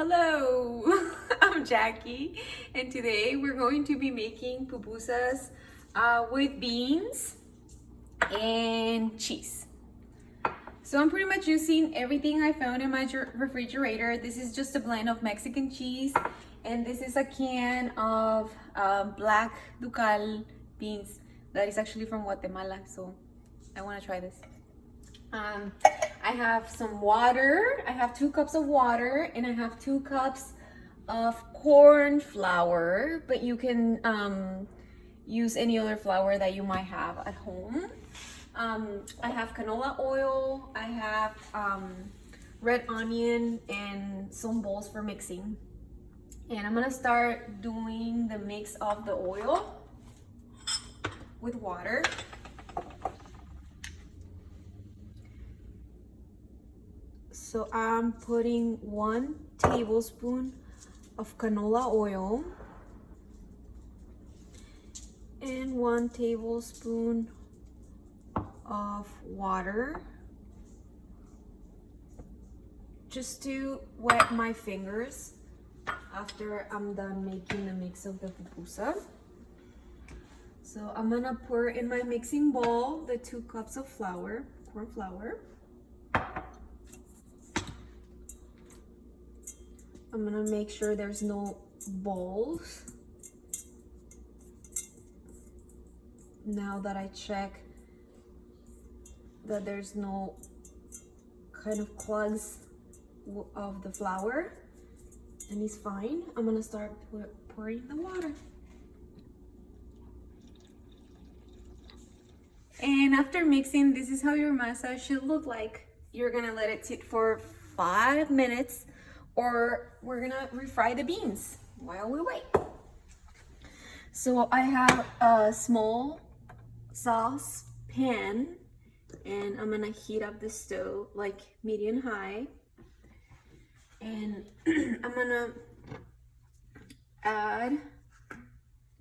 Hello, I'm Jackie, and today we're going to be making pupusas with beans and cheese. So I'm pretty much using everything I found in my refrigerator. This is just a blend of Mexican cheese, and this is a can of black ducal beans that is actually from Guatemala. So I want to try this. I have some water. I have 2 cups of water, and I have 2 cups of corn flour, but you can use any other flour that you might have at home. I have canola oil. I have red onion and some bowls for mixing. And I'm gonna start doing the mix of the oil with water. So I'm putting 1 tablespoon of canola oil and 1 tablespoon of water just to wet my fingers after I'm done making the mix of the pupusa. So I'm gonna pour in my mixing bowl the 2 cups of flour, corn flour. I'm gonna make sure there's no balls. Now that I check that there's no kind of clugs of the flour and it's fine, I'm gonna start pouring the water. And after mixing, this is how your masa should look like. You're gonna let it sit for 5 minutes, or we're gonna refry the beans while we wait. So I have a small saucepan, and I'm gonna heat up the stove like medium high, and I'm gonna add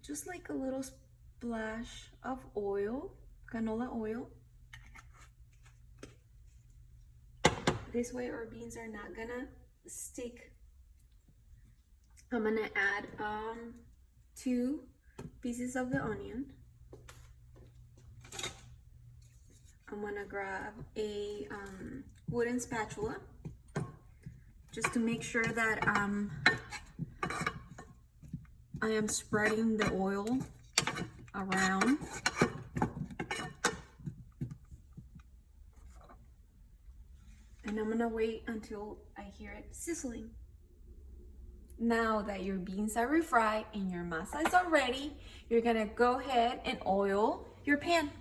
just like a little splash of oil, canola oil. This way our beans are not gonna stick. I'm gonna add 2 pieces of the onion. I'm gonna grab a wooden spatula just to make sure that I am spreading the oil around. And I'm gonna wait until I hear it sizzling. Now that your beans are refried and your masa is all ready, you're gonna go ahead and oil your pan.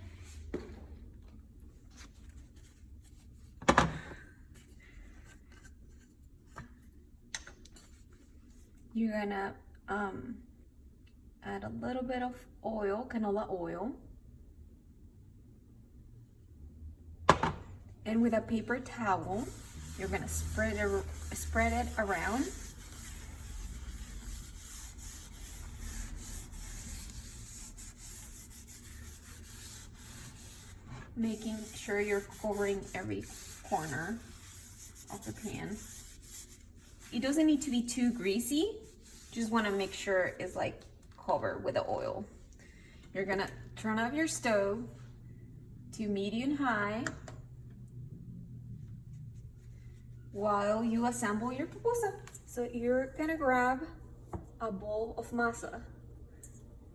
You're gonna add a little bit of oil, canola oil. And with a paper towel, you're gonna spread it around. Making sure you're covering every corner of the pan. It doesn't need to be too greasy. Just wanna make sure it's like covered with the oil. You're gonna turn off your stove to medium high while you assemble your pupusa. So you're gonna grab a bowl of masa,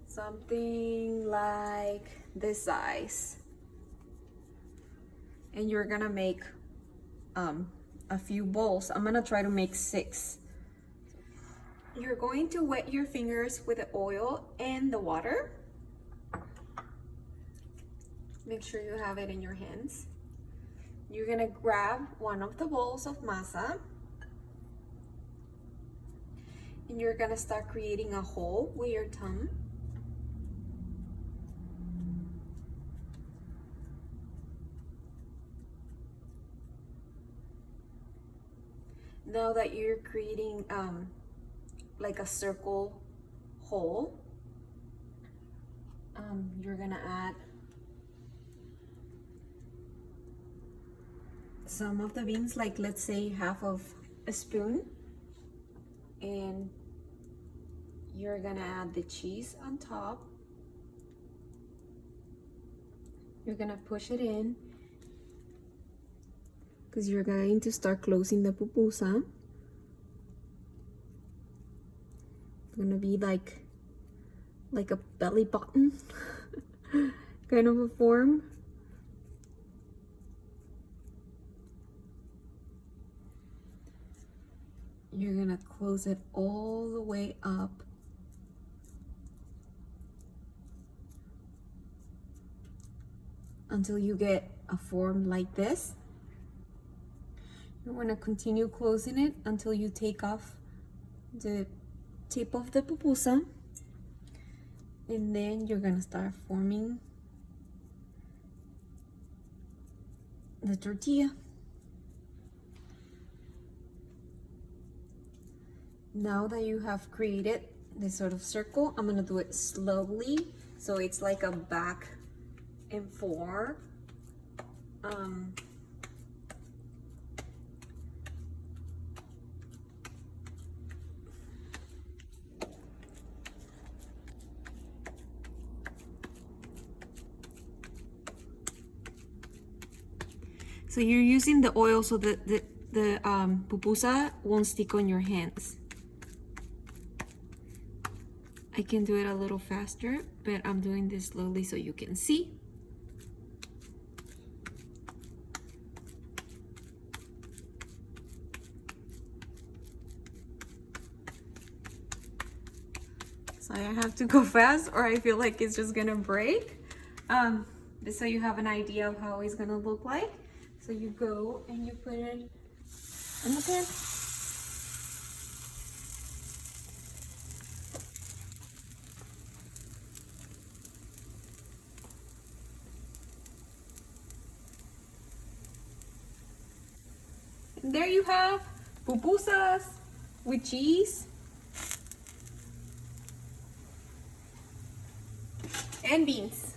something like this size, and you're gonna make a few bowls. I'm gonna try to make 6. You're going to wet your fingers with the oil and the water. Make sure you have it in your hands. You're gonna grab one of the bowls of masa, and you're gonna start creating a hole with your thumb. Now that you're creating like a circle hole, you're gonna add some of the beans, like let's say half of a spoon. and you're gonna add the cheese on top. You're gonna push it in because you're going to start closing the pupusa. It's gonna be like a belly button kind of a form. You're gonna close it all the way up. Until you get a form like this. You're gonna continue closing it until you take off the tip of the pupusa. And then you're gonna start forming the tortilla. Now that you have created this sort of circle, I'm gonna do it slowly so it's like a back and forth. So you're using the oil so that the pupusa won't stick on your hands. I can do it a little faster, but I'm doing this slowly so you can see. So I have to go fast or I feel like it's just gonna break. Just so you have an idea of how it's gonna look like. So you go and you put it in the pan. And there you have pupusas with cheese and beans.